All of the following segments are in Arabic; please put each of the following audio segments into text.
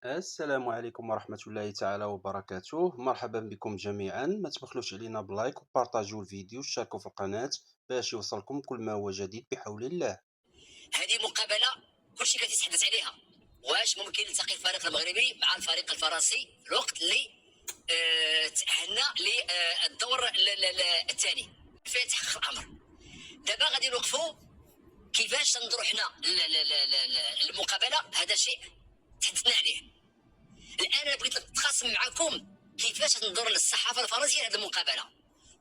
السلام عليكم ورحمة الله تعالى وبركاته، مرحبا بكم جميعا. ما تبخلوش علينا بلايك وبارطاجيو الفيديو وشاركوا في القناة باش يوصلكم كل ما هو جديد بحول الله. هذه مقابله كلشي كيتحدث عليها. واش ممكن يلتقي الفريق المغربي مع الفريق الفرنسي في الوقت اللي تاهلنا للدور الثاني فين تحقق الامر؟ دابا غادي نوقفوا كيفاش تنظروا حنا المقابله. هذا شيء تحدثنا عليه. الان انا بغيت نتخاصم معكم كيفاش تنظر للصحافه الفرنسيه هذه المقابله.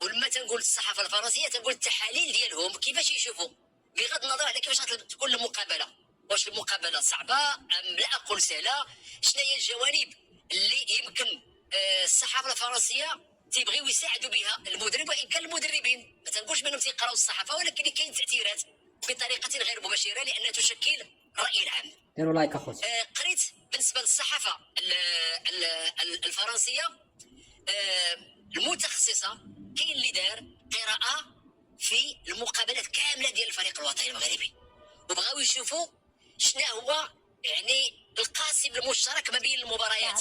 ولما تنقول الصحافه الفرنسيه تنقول التحاليل ديالهم كيفاش يشوفوا، بغض النظر على كيفاش تكون المقابله. واش المقابله صعبه ام لا اقول سهله؟ شنو هي الجوانب اللي يمكن الصحافه الفرنسيه تيبغيو يساعدوا بها المدرب؟ وان كان المدربين ما تنقولش منهم تيقراو الصحافه، ولكن كاين تاثيرات بطريقه غير مباشره لانها تشكل الراي العام. ديروا لايك اخوتي. قريت بالنسبه للصحافه الفرنسيه المتخصصه، كاين اللي دار قراءه في المقابلات كامله ديال الفريق الوطني المغربي، وبغاو يشوفوا شنو هو يعني القاسم المشترك ما بين المباريات.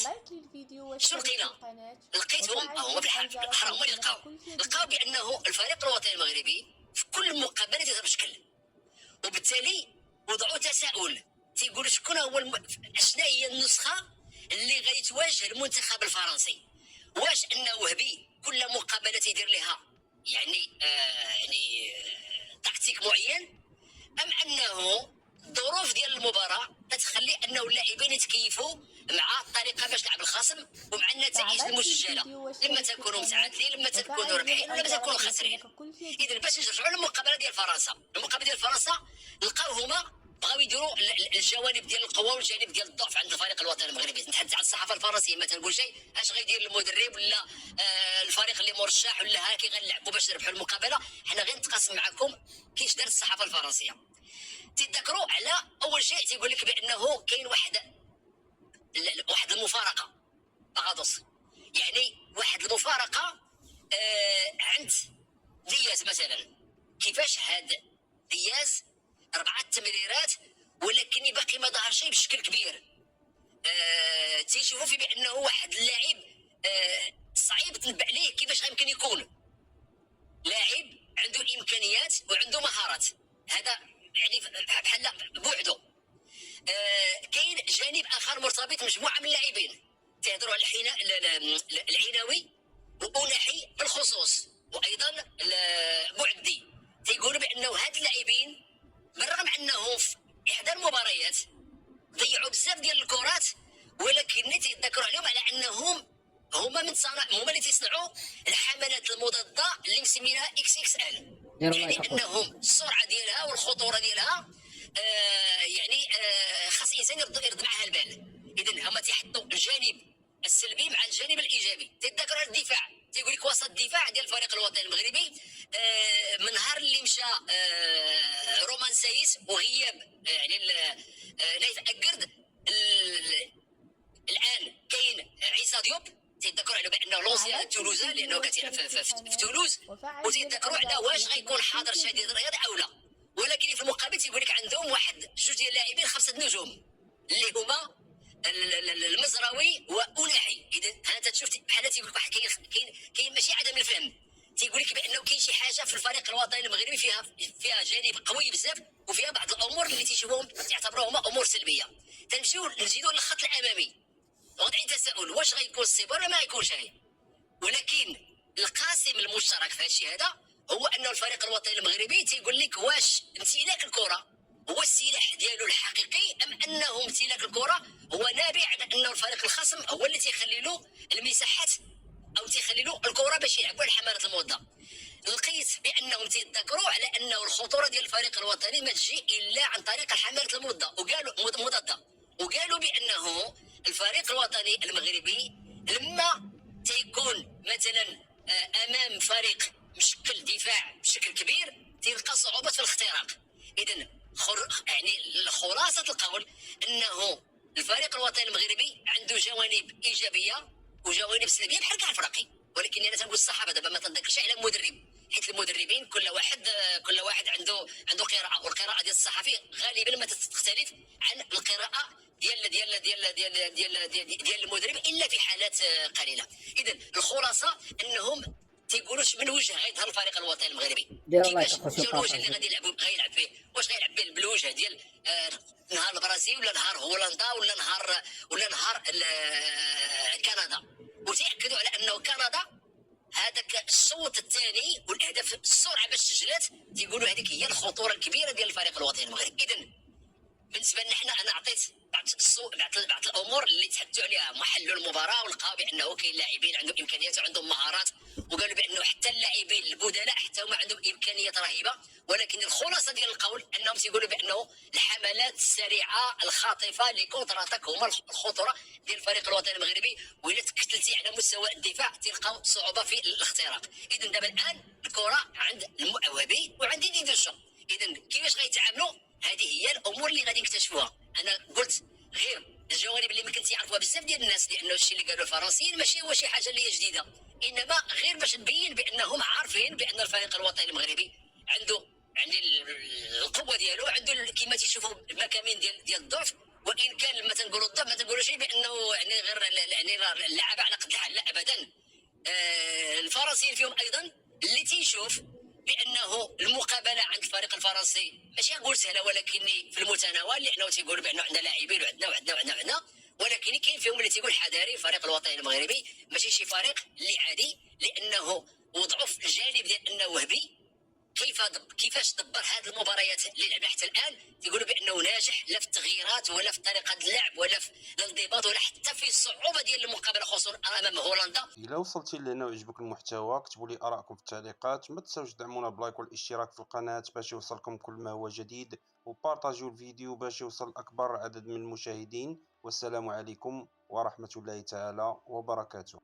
شنو لقينا؟ لقيتهم بالحرام هما اللي لقاو بانه الفريق الوطني المغربي في كل مقابله يتمشكل، وبالتالي وضعوا تساؤل تيقول شكون هو شنو هي النسخه اللي غادي تواجه المنتخب الفرنسي؟ واش انه وهبي كل مقابله تيدير لها تكتيك معين، ام انه الظروف ديال المباراه تتخلي انه اللاعبين يتكيفوا مع الطريقه باش لعب الخصم ومع النتائج المسجله، لما تكونوا متعادلين، لما تكونوا رابحين، ولا تكونوا خاسرين. اذا باش نرجعوا للمقابله ديال فرنسا، المقابله ديال فرنسا لقاو هما بغاو يديروا الجوانب ديال القوه والجانب ديال الضعف عند الفريق الوطني المغربي. نتحدث عن الصحافه الفرنسيه ما تنقول شيء اش غيدير المدرب ولا الفريق اللي مرشح ولا هاكي غنلعبوا باش نربحوا المقابله. حنا غير نتقاسم معكم كيفاش دارت الصحافه الفرنسيه. تذكروا على اول شيء تيقول لك بانه كاين واحد المفارقه باغادوس، يعني واحد المفارقه عند دياز مثلا. كيفاش هاد دياز 4 تمريرات ولكن باقي ما ظهر شيء بشكل كبير. تيشوفوا في بانه واحد اللاعب صعيب تنبأ عليه كيفاش غيمكن يكون لاعب عنده امكانيات وعنده مهارات. هذا يعني بحال بوحده. كاين جانب اخر مرتبط مجموعه من اللاعبين تهضروا على العناوي وأوناحي بالخصوص، وايضا بوعدي. تيقولوا بانه هاد اللاعبين بالرغم انه في احدى المباريات ضيعوا بزاف ديال الكرات، ولكن تيذكروا عليهم على انهم هما اللي تيصنعوا الحملات المضاده اللي مسمينها اكس اكس ال، يعني انهم السرعه ديالها والخطوره ديالها خاص الانسان يرد معها البال. اذا هما تيحطوا الجانب السلبي مع الجانب الايجابي. تذكر الدفاع، تيقول لك وسط الدفاع ديال الفريق الوطني المغربي من نهار اللي مشى رومان سايس وغياب نايف اكرد، الان كاين عيسى ديوب. تيذكروا على بانه لونسيان تولوزا لانه كتلعب في تولوز، وتيذكروا على واش غيكون حاضر شديد الرياضه او لا. ولكن في المقابل تيقول لك عندهم واحد جوج ديال اللاعبين 5 نجوم اللي هما المزراوي وأوناحي. اذا انت تشوف بحال تيقول لك واحد كاين ماشي عدم الفهم، تيقول لك بانه كاين شي حاجه في الفريق الوطني المغربي فيها جانب قوي بزاف، وفيها بعض الامور اللي تيشوفوهم تعتبروهم امور سلبيه. تنمشيو نزيدوا للخط الامامي، وضعين تساؤل واش غيكون الصبر ولا ما غيكونش هاي. ولكن القاسم المشترك في هادشي هذا هو انه الفريق الوطني المغربي تيقول لك واش امتلاك الكره هو السلاح ديالو الحقيقي، ام انه امتلاك الكره هو نابع على انه الفريق الخصم هو اللي تيخلي له المساحات او تيخلي له الكره باش يلعبوا الحملات المضاده. لقيت بانهم تيذكروا على انه الخطوره ديال الفريق الوطني ما تجي الا عن طريق الحملات المضاده، وقالوا بانه الفريق الوطني المغربي لما تيكون مثلا امام فريق مشكل دفاع بشكل كبير تلقى صعوبه في الاختراق. اذا خلاصه القول انه الفريق الوطني المغربي عنده جوانب ايجابيه وجوانب سلبيه بحال كاع الفرقي. ولكن انا تنقول الصحافه دابا ما تنذكرش على المدرب، حيت المدربين كل واحد عنده قراءه، والقراءه ديال الصحفي غالبا ما تختلف عن القراءه ديال المدرب الا في حالات قليله. اذا الخلاصه انهم تيقولوش من وجه غيظهر الفريق الوطني المغربي. ديروا لايك كيفاش اخوتي شنو الوجه اللي وبارطاجيو. غيلعب فيه؟ واش غيلعب به بالوجه ديال نهار البرازيل ولا نهار هولندا ولا نهار كندا؟ وتاكدوا على انه كندا هذاك الصوت الثاني والاهداف السرعه باش سجلت تيقولوا هذيك هي الخطوره الكبيره ديال الفريق الوطني المغربي. اذا بالنسبه لنا حنا انا عطيت بعض الامور اللي تحدثوا عليها محلوا المباراه ولقاو بانه كاين لاعبين عندهم امكانيات وعندهم مهارات، وقالوا بانه حتى اللاعبين البدلاء حتى هما عندهم امكانيات رهيبه. ولكن الخلاصه ديال القول انهم تيقولوا بانه الحملات السريعه الخاطفه لي كونتر اتاك هما الخطوره ديال الفريق الوطني المغربي، والا تكتلتي على مستوى الدفاع تلقاو صعوبه في الاختراق. اذا دابا الان الكره عند المؤوبي وعند ديدوشو. اذا كيفاش غيتعاملوا؟ هذه هي الامور اللي غادي نكتشفوها. انا قلت غير الجوانب اللي ما كنت يعرفوها بزاف ديال الناس، لانه الشيء اللي قالوا الفرنسيين ماشي هو شي حاجه اللي هي جديده، انما غير باش نبين بانهم عارفين بان الفريق الوطني المغربي عنده القوه ديالو، عنده كما تيشوفوا المكامن ديال الضعف. وان كان ما تنقولوا الضعف ما تنقولوش بانه يعني غير يعني اللعابه على قد الحال، لا ابدا. الفرنسيين فيهم ايضا اللي تيشوف بانه المقابله عند الفريق الفرنسي ماشي نقول سهله، ولكن في المتناول، لانه تيقولوا بانه عندنا لاعبين وعندنا. ولكن كاين فيهم اللي تيقول حذاري، الفريق الوطني المغربي ماشي شي فريق اللي عادي، لانه وضعوا في الجانب ديال انه وهبي. كيفاش دبر هذه المباريات اللي لعبها حتى الان تيقولوا بانه ناجح، لا في التغييرات ولا في طريقه اللعب ولا في الانضباط ولا حتى في الصعوبه ديال المقابله، خصوصا امام هولندا. إلا وصلتي لهنا وعجبك المحتوى اكتبوا لي آراءكم في التعليقات، ما تنساوش تدعمونا بلايك والاشتراك في القناة باش يوصلكم كل ما هو جديد، وبارطاجيو الفيديو باش يوصل أكبر عدد من المشاهدين. والسلام عليكم ورحمة الله تعالى وبركاته.